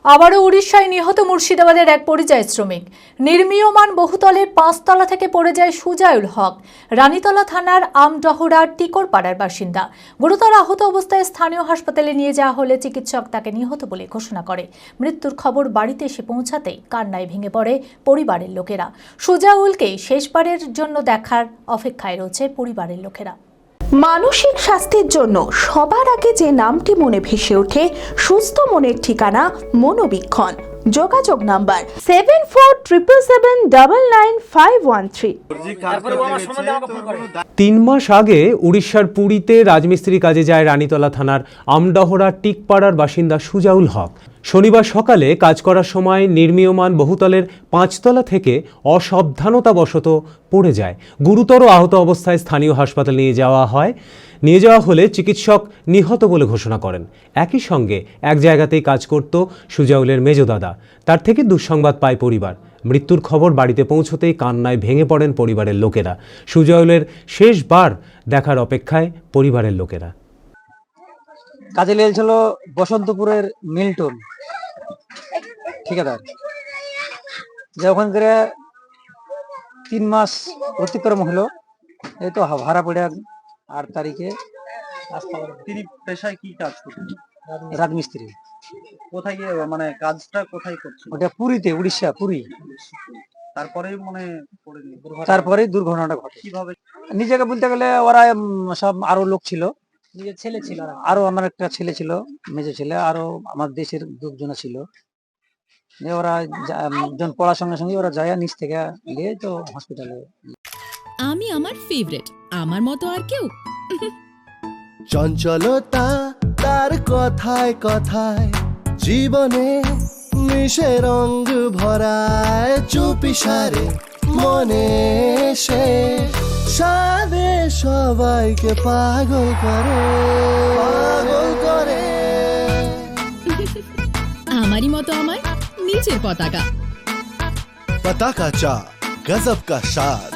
আবারও উড়িষ্যায় নিহত মুর্শিদাবাদের এক পরিযায়ী শ্রমিক। নির্মীয়মান বহুতলে ৫ তলা থেকে পড়ে যায় সুজাউল হক। রানীতলা থানার আমডহরার টিকরপাড়ার বাসিন্দা। গুরুতর আহত অবস্থায় স্থানীয় হাসপাতালে নিয়ে যাওয়া হলে চিকিৎসক তাকে নিহত বলে ঘোষণা করে। মৃত্যুর খবর বাড়িতে এসে পৌঁছাতেই কান্নায় ভেঙে পড়ে পরিবারের লোকেরা। সুজাউলকে শেষবারের জন্য দেখার অপেক্ষায় রয়েছে পরিবারের লোকেরা। মানসিক স্বাস্থ্যের জন্য সবার আগে যে নামটি মনে ভেসে ওঠে, সুস্থ মনের ঠিকানা মনোবীক্ষণ। যোগাযোগ নাম্বার 7477799513। ৩ মাস আগে উড়িষ্যার পুরীতে রাজমিস্ত্রি কাজে যায় রানীতলা থানার আমডহরার টিকপাড়ার বাসিন্দা সুজাউল হক। শনিবার সকালে কাজ করার সময় নির্মীয়মান বহুতলের ৫ তলা থেকে অসাবধানতাবশত পড়ে যায়। গুরুতর আহত অবস্থায় স্থানীয় হাসপাতালে নিয়ে যাওয়া হলে চিকিৎসক নিহত বলে ঘোষণা করেন। একই সঙ্গে এক জায়গাতেই কাজ করত সুজাউলের মেজদাদা। তার থেকে দুঃসংবাদ পায় পরিবার। মৃত্যুর খবর বাড়িতে পৌঁছতেই কান্নায় ভেঙে পড়েন পরিবারের লোকেরা। সুজাউলের শেষবার দেখার অপেক্ষায় পরিবারের লোকেরা। কাজে লেগেছিল বসন্তপুরের মিল্টন ঠিকাদার, যে ওখান করে 3 মাস অতিক্রম হলো। এই তো ভাড়া পড়ে 8 তারিখে। তিনি পেশায় কি কাজ করছেন? রাজমিস্ত্রি। কোথায় গিয়ে মানে কাজটা কোথায় করছেন? ওটা পুরীতে, উড়িষ্যা পুরী। তারপরেই তারপরেই দুর্ঘটনাটা ঘটে। কিভাবে? নিজেকে বলতে গেলে ওরা সব আরো লোক ছিল, নিজের ছেলে ছিল, আরো আমার একটা ছেলে ছিল, মেজো ছেলে, আরো আমার দেশের 2 জন ছিল। ওরা যখন পড়ার সঙ্গে সঙ্গে ওরা যায় নিচ থেকে নিয়ে তো হসপিটালে। আমি আমার ফেভারিট, আমার মতো আর কেউ। চঞ্চলতা তার কথায় কথায় জীবনে মিশে রঙ ভরায়, চুপি সারে মনে সে সাদে সবাইকে পাগল করে। আমারই মতো আমার নিচের পতাকা। पता का चा गजब का शाद,